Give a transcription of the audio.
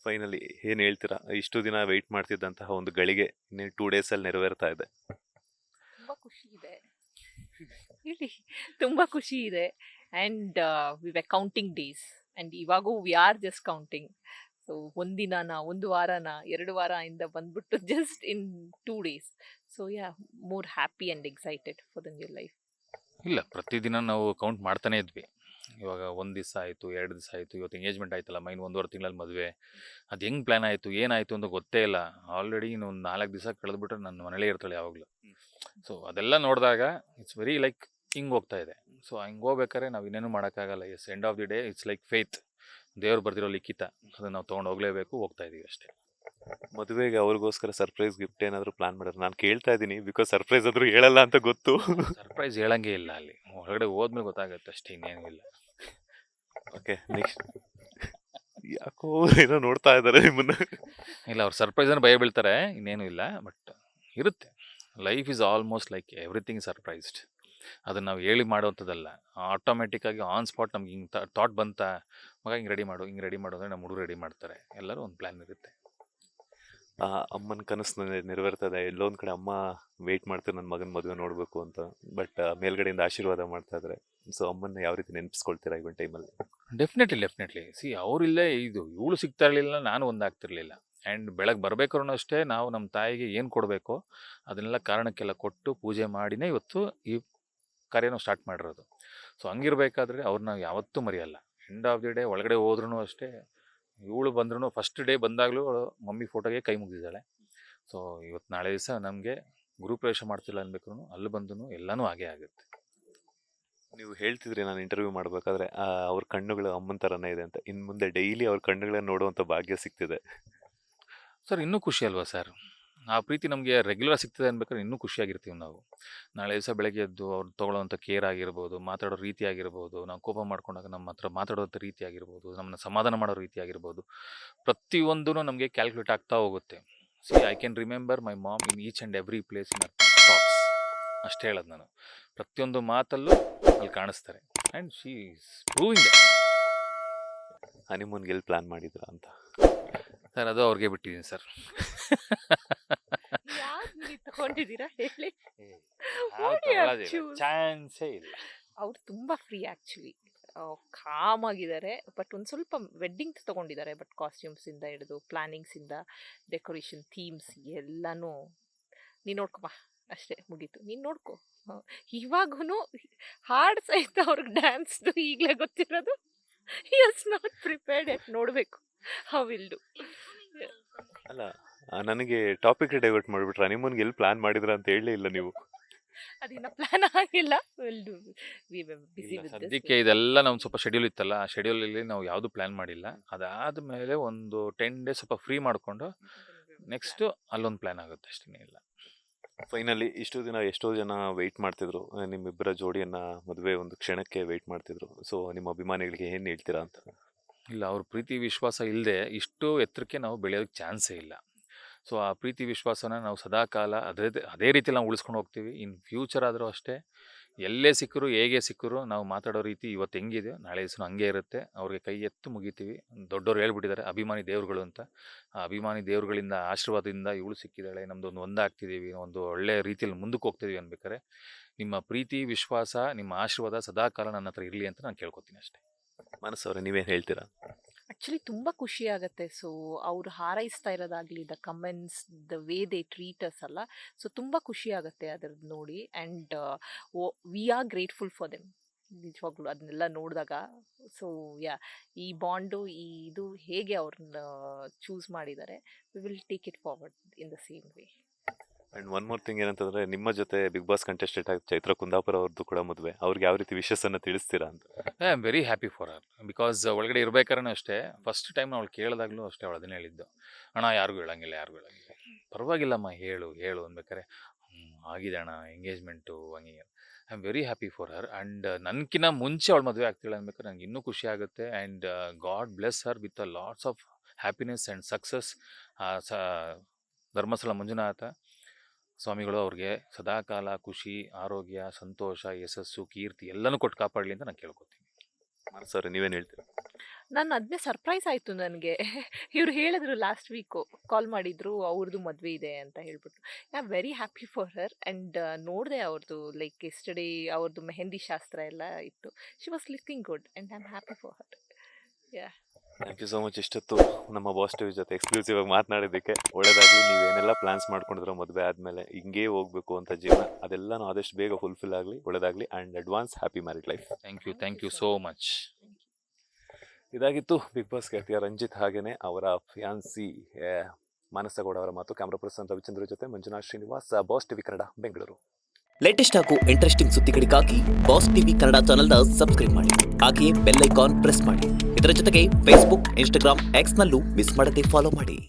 Finally ಏನ್ ಹೇಳ್ತೀರಾ? ಇಷ್ಟು ದಿನ ವೆಯ್ಟ್ ಮಾಡ್ತಿದ್ದಂತಹ ಒಂದು ಗಳಿಗೆ ಇನ್ನೇನು 2 ಡೇಸಲ್ಲಿ ನೆರವೇರ್ತಾ ಇದೆ. ತುಂಬಾ ಖುಷಿ ಇದೆ. ಹೇಳಿ. ತುಂಬಾ ಖುಷಿ ಇದೆ. And we were counting days and ಇವಾಗೂ we are just counting. So ಒಂದಿನನ, ಒಂದು ವಾರನ, 2 ವಾರ ಇಂದ ಬಂದ್ಬಿಟ್ಟು just in 2 days. So yeah, more happy and excited for the new life. ಇಲ್ಲ, ಪ್ರತಿದಿನ ನಾವು ಕೌಂಟ್ ಮಾಡ್ತಾನೆ ಇದ್ವಿ. ಇವಾಗ 1 ದಿವಸ ಆಯಿತು, 2 ದಿವಸ ಆಯಿತು, ಇವತ್ತು ಎಂಗೇಜ್ಮೆಂಟ್ ಆಯ್ತಲ್ಲ, ಮೈನ್ 1.5 ತಿಂಗಳಲ್ಲಿ ಮದುವೆ. ಅದು ಹೆಂಗೆ ಪ್ಲ್ಯಾನ್ ಆಯಿತು, ಏನಾಯಿತು ಅಂತ ಗೊತ್ತೇ ಇಲ್ಲ. ಆಲ್ರೆಡಿ ಇನ್ನು ಒಂದು 4 ದಿವಸ ಕಳೆದ್ಬಿಟ್ರೆ ನನ್ನ ಮನೇಲೇ ಇರ್ತಾಳೆ ಯಾವಾಗಲೂ. ಸೊ ಅದೆಲ್ಲ ನೋಡಿದಾಗ ಇಟ್ಸ್ ವೆರಿ ಲೈಕ್ ಹಿಂಗೆ ಹೋಗ್ತಾ ಇದೆ. ಸೊ ಹಿಂಗೆ ಹೋಗ್ಬೇಕಾದ್ರೆ ನಾವು ಇನ್ನೇನು ಮಾಡೋಕ್ಕಾಗಲ್ಲ. Yes, end of the day it's like faith, ದೇವ್ರು ಬರ್ದಿರೋ ಲಿಖಿತ. ಅದನ್ನು ನಾವು ತೊಗೊಂಡು ಹೋಗಲೇಬೇಕು, ಹೋಗ್ತಾ ಇದೀವಿ ಅಷ್ಟೇ. ಮದುವೆಗೆ ಅವ್ರಿಗೋಸ್ಕರ ಸರ್ಪ್ರೈಸ್ ಗಿಫ್ಟ್ ಏನಾದ್ರು ಪ್ಲಾನ್ ಮಾಡಿದ್ರೆ ನಾನು ಕೇಳ್ತಾ ಇದ್ದೀನಿ, ಬಿಕಾಸ್ ಸರ್ಪ್ರೈಸ್ ಆದ್ರೂ ಹೇಳಲ್ಲ ಅಂತ ಗೊತ್ತು. ಸರ್ಪ್ರೈಸ್ ಹೇಳಂಗೆ ಇಲ್ಲ, ಅಲ್ಲಿ ಹೊರಗಡೆ ಹೋದ್ಮೇಲೆ ಗೊತ್ತಾಗುತ್ತೆ ಅಷ್ಟೇ, ಇನ್ನೇನು ಇಲ್ಲ. Okay, next. ಯಾಕೋ ಏನೋ ನೋಡ್ತಾ ಇದ್ದಾರೆ ನಿಮ್ಮನ್ನ. ಇಲ್ಲ, ಅವ್ರು ಸರ್ಪ್ರೈಸನ್ನು ಭಯ ಬೀಳ್ತಾರೆ, ಇನ್ನೇನು ಇಲ್ಲ. ಬಟ್ ಇರುತ್ತೆ. Life is almost like everything surprised. ಅದನ್ನು ನಾವು ಹೇಳಿ ಮಾಡೋವಂಥದ್ದಲ್ಲ. ಆಟೋಮೆಟಿಕ್ಕಾಗಿ ಆನ್ ಸ್ಪಾಟ್ ನಮ್ಗೆ ಹಿಂಗೆ ಥಾಟ್ ಬಂತ, ಮಗ ಹಿಂಗೆ ರೆಡಿ ಮಾಡು, ಹಿಂಗೆ ರೆಡಿ ಮಾಡು ಅಂದರೆ ನಮ್ಮ ಹುಡುಗರು ರೆಡಿ ಮಾಡ್ತಾರೆ. ಎಲ್ಲರೂ ಒಂದು ಪ್ಲ್ಯಾನ್ ಇರುತ್ತೆ. ಅಮ್ಮನ ಕನಸು ನೆರವೇರ್ತದೆ. ಎಲ್ಲೋ ಒಂದ್ ಕಡೆ ಅಮ್ಮ ವೆಯ್ಟ್ ಮಾಡ್ತಾರೆ ನನ್ನ ಮಗನ ಮದುವೆ ನೋಡ್ಬೇಕು ಅಂತ. ಬಟ್ ಮೇಲ್ಗಡೆಯಿಂದ ಆಶೀರ್ವಾದ ಮಾಡ್ತಾ ಇದ್ದಾರೆ. ಸೊ ಅಮ್ಮನ್ನ ಯಾವ ರೀತಿ ನೆನಪಿಸ್ಕೊಳ್ತೀರಾ ಇವನ್ ಟೈಮಲ್ಲಿ? ಡೆಫಿನೆಟ್ಲಿ ಸಿ, ಅವರಿಲ್ಲೇ ಇವಳು ಸಿಗ್ತಾ ಇರಲಿಲ್ಲ, ನಾನು ಒಂದಾಗ್ತಿರ್ಲಿಲ್ಲ. ಆ್ಯಂಡ್ ಬೆಳಗ್ಗೆ ಬರ್ಬೇಕಾದ್ರೂ ಅಷ್ಟೇ, ನಾವು ನಮ್ಮ ತಾಯಿಗೆ ಏನು ಕೊಡಬೇಕೋ ಅದನ್ನೆಲ್ಲ ಕಾರಣಕ್ಕೆಲ್ಲ ಕೊಟ್ಟು ಪೂಜೆ ಮಾಡಿನೇ ಇವತ್ತು ಈ ಕಾರ್ಯನ ಸ್ಟಾರ್ಟ್ ಮಾಡಿರೋದು. ಸೊ ಹಂಗಿರ್ಬೇಕಾದ್ರೆ ಅವ್ರನ್ನ ಯಾವತ್ತೂ ಮರೆಯಲ್ಲ. ಎಂಡ್ ಆಫ್ ದಿ ಡೇ ಒಳಗಡೆ ಹೋದ್ರೂ ಅಷ್ಟೇ, ಇವಳು ಬಂದ್ರೂ ಫಸ್ಟ್ ಡೇ ಬಂದಾಗಲೂ ಮಮ್ಮಿ ಫೋಟೋಗೆ ಕೈ ಮುಗಿದಿದ್ದಾಳೆ. ಸೊ ಇವತ್ತು ನಾಳೆ ದಿವಸ ನಮಗೆ ಗುರುಪ್ರವೇಶ ಮಾಡ್ತಿಲ್ಲ ಅನ್ಬೇಕು, ಅಲ್ಲಿ ಬಂದು ಎಲ್ಲನೂ ಹಾಗೇ ಆಗುತ್ತೆ. ನೀವು ಹೇಳ್ತಿದ್ರಿ ನಾನು ಇಂಟರ್ವ್ಯೂ ಮಾಡ್ಬೇಕಾದ್ರೆ ಅವ್ರ ಕಣ್ಣುಗಳು ಅಮ್ಮನ ಥರನೇ ಇದೆ ಅಂತ. ಇನ್ನು ಮುಂದೆ ಡೈಲಿ ಅವ್ರ ಕಣ್ಣುಗಳನ್ನ ನೋಡುವಂಥ ಭಾಗ್ಯ ಸಿಗ್ತಿದೆ. ಸರ್ ಇನ್ನೂ ಖುಷಿ ಅಲ್ವಾ ಸರ್? ಆ ಪ್ರೀತಿ ನಮಗೆ ರೆಗ್ಯುಲರ್ ಸಿಗ್ತದೆ ಅನ್ಬೇಕಾದ್ರೆ ಇನ್ನೂ ಖುಷಿಯಾಗಿರ್ತೀವಿ ನಾವು. ನಾಳೆ ದಿವಸ ಬೆಳಗ್ಗೆ ಎದ್ದು ಅವ್ರು ತೊಗೊಳ್ಳೋವಂಥ ಕೇರ್ ಆಗಿರ್ಬೋದು, ಮಾತಾಡೋ ರೀತಿ ಆಗಿರ್ಬೋದು, ನಾವು ಕೋಪ ಮಾಡ್ಕೊಂಡಾಗ ನಮ್ಮ ಹತ್ರ ಮಾತಾಡೋವಂಥ ರೀತಿ ಆಗಿರ್ಬೋದು, ನಮ್ಮನ್ನ ಸಮಾಧಾನ ಮಾಡೋ ರೀತಿ ಆಗಿರ್ಬೋದು, ಪ್ರತಿಯೊಂದೂ ನಮಗೆ ಕ್ಯಾಲ್ಕುಲೇಟ್ ಆಗ್ತಾ ಹೋಗುತ್ತೆ. See, I can remember my mom in each and every place in talks. ಅಷ್ಟೇ ಹೇಳೋದು ನಾನು. ಪ್ರತಿಯೊಂದು ಮಾತಲ್ಲೂ ಅಲ್ಲಿ ಕಾಣಿಸ್ತಾರೆ. And she is proving that. ಹನಿಮೂನ್ಗೆ ಎಲ್ಲಿ ಪ್ಲಾನ್ ಮಾಡಿದ್ರಾ ಅಂತ? ಸರ್ ಅದು ಅವ್ರಿಗೆ ಬಿಟ್ಟಿದ್ದೀನಿ ಸರ್. ಯಾಕೆ ತಗೊಂಡಿದ್ದೀರಾ ಹೇಳಿ. ಚಾನ್ಸೇ ಇಲ್ಲ. ಅವ್ರು ತುಂಬಾ ಫ್ರೀ ಆಕ್ಚುಲಿ, ಕಾಮ್ ಆಗಿದ್ದಾರೆ. ಬಟ್ ಒಂದು ಸ್ವಲ್ಪ ವೆಡ್ಡಿಂಗ್ ತಗೊಂಡಿದ್ದಾರೆ. ಬಟ್ ಕಾಸ್ಟ್ಯೂಮ್ಸ್ ಇಂದ ಹಿಡಿದು ಪ್ಲಾನಿಂಗ್ಸ್ ಇಂದ ಡೆಕೋರೇಷನ್, ಥೀಮ್ಸ್ ಎಲ್ಲಾನು ನೀನ್ ನೋಡ್ಕೊಬಾ ಅಷ್ಟೇ, ಮುಗೀತು. ನೀನ್ ನೋಡ್ಕೊ. ಇವಾಗೂ ಹಾಡ್ ಸಹಿತ ಅವ್ರಿಗೆ ಡ್ಯಾನ್ಸ್ದು ಈಗಲೇ ಗೊತ್ತಿರೋದು. ಹಿ ವಾಸ್ ನಾಟ್ ಪ್ರಿಪೇರ್ಡ್ ಎಟ್. ನೋಡ್ಬೇಕು ಹೌ ವಿಲ್ ಡು. ಅಲ್ಲ, ನನಗೆ ಟಾಪಿಕ್ ಡೈವರ್ಟ್ ಮಾಡಿಬಿಟ್ರೆ ಹನಿಮೂನ್ಗೆ ಎಲ್ಲಿ ಪ್ಲಾನ್ ಮಾಡಿದ್ರ ಅಂತ ಹೇಳಲೇ ಇಲ್ಲ ನೀವು. ಅದಿನ್ನ ಪ್ಲಾನ್ ಆಗಿಲ್ಲ. Will do. We were busy with this. ಸದ್ಯಕ್ಕೆ ಇದೆಲ್ಲ ನಮ್ಮ ಸ್ವಲ್ಪ ಶೆಡ್ಯೂಲ್ ಇತ್ತಲ್ಲ, ಆ ಶೆಡ್ಯೂಲಲ್ಲಿ ನಾವು ಯಾವುದು ಪ್ಲ್ಯಾನ್ ಮಾಡಿಲ್ಲ. ಅದಾದಮೇಲೆ ಒಂದು 10 ಡೇಸ್ ಸ್ವಲ್ಪ ಫ್ರೀ ಮಾಡಿಕೊಂಡು ನೆಕ್ಸ್ಟು ಅಲ್ಲೊಂದು ಪ್ಲ್ಯಾನ್ ಆಗುತ್ತೆ, ಅಷ್ಟೇ ಇಲ್ಲ. ಫೈನಲಿ ಇಷ್ಟು ದಿನ ಎಷ್ಟೋ ಜನ ವೆಯ್ಟ್ ಮಾಡ್ತಿದ್ರು, ನಿಮ್ಮಿಬ್ಬರ ಜೋಡಿಯನ್ನ ಮದುವೆ ಒಂದು ಕ್ಷಣಕ್ಕೆ ವೆಯ್ಟ್ ಮಾಡ್ತಿದ್ರು. ಸೊ ನಿಮ್ಮ ಅಭಿಮಾನಿಗಳಿಗೆ ಏನು ಹೇಳ್ತೀರಾ ಅಂತ? ಇಲ್ಲ, ಅವ್ರ ಪ್ರೀತಿ ವಿಶ್ವಾಸ ಇಲ್ಲದೆ ಇಷ್ಟು ಎತ್ತರಕ್ಕೆ ನಾವು ಬೆಳೆಯೋದಕ್ಕೆ ಚಾನ್ಸೇ ಇಲ್ಲ. ಸೊ ಆ ಪ್ರೀತಿ ವಿಶ್ವಾಸನ ನಾವು ಸದಾಕಾಲ ಅದೇ ರೀತಿಯಲ್ಲಿ ನಾವು ಉಳಿಸ್ಕೊಂಡು ಹೋಗ್ತೀವಿ. ಇನ್ ಫ್ಯೂಚರ್ ಆದರೂ ಅಷ್ಟೇ, ಎಲ್ಲೇ ಸಿಕ್ಕರು ಹೇಗೆ ಸಿಕ್ಕರು ನಾವು ಮಾತಾಡೋ ರೀತಿ ಇವತ್ತು ಹೆಂಗಿದೆ ನಾಳೆ ದಿವಸ ಹಂಗೆ ಇರುತ್ತೆ. ಅವ್ರಿಗೆ ಕೈ ಎತ್ತು ಮುಗಿತೀವಿ. ದೊಡ್ಡವ್ರು ಹೇಳ್ಬಿಟ್ಟಿದ್ದಾರೆ ಅಭಿಮಾನಿ ದೇವ್ರುಗಳು ಅಂತ. ಆ ಅಭಿಮಾನಿ ದೇವ್ರುಗಳಿಂದ ಆಶೀರ್ವಾದದಿಂದ ಇವಳು ಸಿಕ್ಕಿದ್ದಾಳೆ, ನಮ್ಮದೊಂದು ಒಂದಾಗ್ತಿದ್ದೀವಿ, ಒಂದು ಒಳ್ಳೆ ರೀತಿಯಲ್ಲಿ ಮುಂದಕ್ಕೆ ಹೋಗ್ತಿದ್ದೀವಿ ಅನ್ಬೇಕಾರೆ ನಿಮ್ಮ ಪ್ರೀತಿ ವಿಶ್ವಾಸ, ನಿಮ್ಮ ಆಶೀರ್ವಾದ ಸದಾಕಾಲ ನನ್ನ ಹತ್ರ ಇರಲಿ ಅಂತ ನಾನು ಕೇಳ್ಕೊತೀನಿ ಅಷ್ಟೇ. ಮನಸ್ಸವ್ರೆ, ನೀವೇನು ಹೇಳ್ತೀರಾ? ಆಕ್ಚುಲಿ ತುಂಬಾ ಖುಷಿ ಆಗತ್ತೆ. ಸೊ ಅವ್ರು ಹಾರೈಸ್ತಾ ಇರೋದಾಗ್ಲಿ, the comments, the way they treat us ಅಲ್ಲ, ಸೊ ತುಂಬಾ ಖುಷಿ ಆಗತ್ತೆ ಅದ್ರದ್ದು ನೋಡಿ. And we are grateful for them, ನಿಜವಾಗ್ಲು ಅದನ್ನೆಲ್ಲ ನೋಡಿದಾಗ. ಸೊ ಯಾ, ಈ ಬಾಂಡು, ಈ ಇದು ಹೇಗೆ ಅವ್ರನ್ನ ಚೂಸ್ ಮಾಡಿದ್ದಾರೆ, we will take it forward in the same way. And one more thing ಏನಂತಂದ್ರೆ, ನಿಮ್ಮ ಜೊತೆ ಬಿಗ್ ಬಾಸ್ ಕಂಟೆಸ್ಟೆಂಟ್ ಆಗಿ ಚೈತ್ರ ಕುಂದಾಪುರ ಅವ್ರದ್ದು ಕೂಡ ಮದುವೆ. ಅವ್ರಿಗೆ ಯಾವ ರೀತಿ ವಿಶಸ್ಸನ್ನು ತಿಳಿಸ್ತೀರಾ ಅಂತ? I am very happy for Har. Because ಒಳಗಡೆ ಇರ್ಬೇಕಾದ್ರೆ ಅಷ್ಟೇ, ಫಸ್ಟ್ ಟೈಮ್ ಅವಳು ಕೇಳಿದಾಗಲೂ ಅಷ್ಟೇ ಅವಳು ಅದನ್ನೇ ಹೇಳಿದ್ದು, ಅಣ್ಣ ಯಾರಿಗೂ ಹೇಳಂಗಿಲ್ಲ. ಪರವಾಗಿಲ್ಲಮ್ಮ, ಹೇಳು ಹೇಳು ಅನ್ಬೇಕಾರೆ ಆಗಿದೆ ಅಣ್ಣ ಎಂಗೇಜ್ಮೆಂಟು ಹಂಗೆ. I am very happy for her. And ನನಗಿನ್ನ ಮುಂಚೆ ಅವಳು ಮದುವೆ ಆಗ್ತಿಲ್ಲ ಅನ್ಬೇಕಾದ್ರೆ ನನಗೆ ಇನ್ನೂ ಖುಷಿ ಆಗುತ್ತೆ. And God bless her with a lots of happiness and success. Dharmasthala Manjunatha ಸ್ವಾಮಿಗಳು ಅವ್ರಿಗೆ ಸದಾಕಾಲ ಖುಷಿ, ಆರೋಗ್ಯ, ಸಂತೋಷ, ಯಶಸ್ಸು, ಕೀರ್ತಿ ಎಲ್ಲನೂ ಕೊಟ್ಟು ಕಾಪಾಡಲಿ ಅಂತ ನಾನು ಕೇಳ್ಕೊತೀನಿ. ಮನಸ್ಸವ್ರೆ, ನೀವೇನು ಹೇಳ್ತೀರಾ? ನಾನು ಅದನ್ನೇ ಸರ್ಪ್ರೈಸ್ ಆಯಿತು ನನಗೆ. ಇವ್ರು ಹೇಳಿದ್ರು ಲಾಸ್ಟ್ ವೀಕು ಕಾಲ್ ಮಾಡಿದ್ರು, ಅವ್ರದ್ದು ಮದುವೆ ಇದೆ ಅಂತ ಹೇಳ್ಬಿಟ್ಟು. I am very happy for her. And ನೋಡಿದೆ ಅವ್ರದ್ದು ಲೈಕ್ ಎಸ್ಟರ್ಡೇ ಅವ್ರದ್ದು ಮೆಹಂದಿ ಶಾಸ್ತ್ರ ಎಲ್ಲ ಇತ್ತು. She was looking good and I am happy for her. Yeah thank you so much ಇಷ್ಟೊತ್ತು ನಮ್ಮ ಬಾಸ್ ಟಿವಿ ಜೊತೆ ಎಕ್ಸ್ಕ್ಲೂಸಿವ್ ಆಗಿ ಮಾತನಾಡಿದ್ದಕ್ಕೆ. ಒಳ್ಳೇದಾಗಲಿ. ನೀವೇನೆಲ್ಲ ಪ್ಲಾನ್ಸ್ ಮಾಡ್ಕೊಂಡಿರೋ ಮದುವೆ ಆದಮೇಲೆ ಹಿಂಗೇ ಹೋಗ್ಬೇಕು ಅಂತ ಜೀವನ, ಅದೆಲ್ಲನೂ ಆದಷ್ಟು ಬೇಗ ಫುಲ್ಫಿಲ್ ಆಗಲಿ. ಒಳ್ಳೇದಾಗಲಿ and advance happy married life. Thank you so much. ಇದಾಗಿತ್ತು ಬಿಗ್ ಬಾಸ್ ಗೆಳತಿಯ ರಂಜಿತ್ ಹಾಗೇನೆ ಅವರ ಫಿಯಾನ್ಸಿ ಮಾನಸ ಗೌಡ ಅವರ ಮಾತು. ಕ್ಯಾಮ್ರಾ ಪರ್ಸನ್ ರವಿಚಂದ್ರ ಜೊತೆ Manjunath Srinivas, boss TV Kannada, Bengaluru. Latest ಹಾಗೂ ಇಂಟ್ರೆಸ್ಟಿಂಗ್ ಸುದ್ದಿಗಳಿಗಾಗಿ ಬಾಸ್ ಟಿವಿ ಕನ್ನಡ ಚಾನೆಲ್ನ ಸಬ್ಸ್ಕ್ರೈಬ್ ಮಾಡಿ. ಹಾಗೆಯೇ ಬೆಲ್ ಐಕಾನ್ ಪ್ರೆಸ್ ಮಾಡಿ. ಇದರ ಜೊತೆಗೆ ಫೇಸ್ಬುಕ್, ಇನ್ಸ್ಟಾಗ್ರಾಮ್, ಎಕ್ಸ್ನಲ್ಲೂ ಮಿಸ್ ಮಾಡದೆ ಫಾಲೋ ಮಾಡಿ.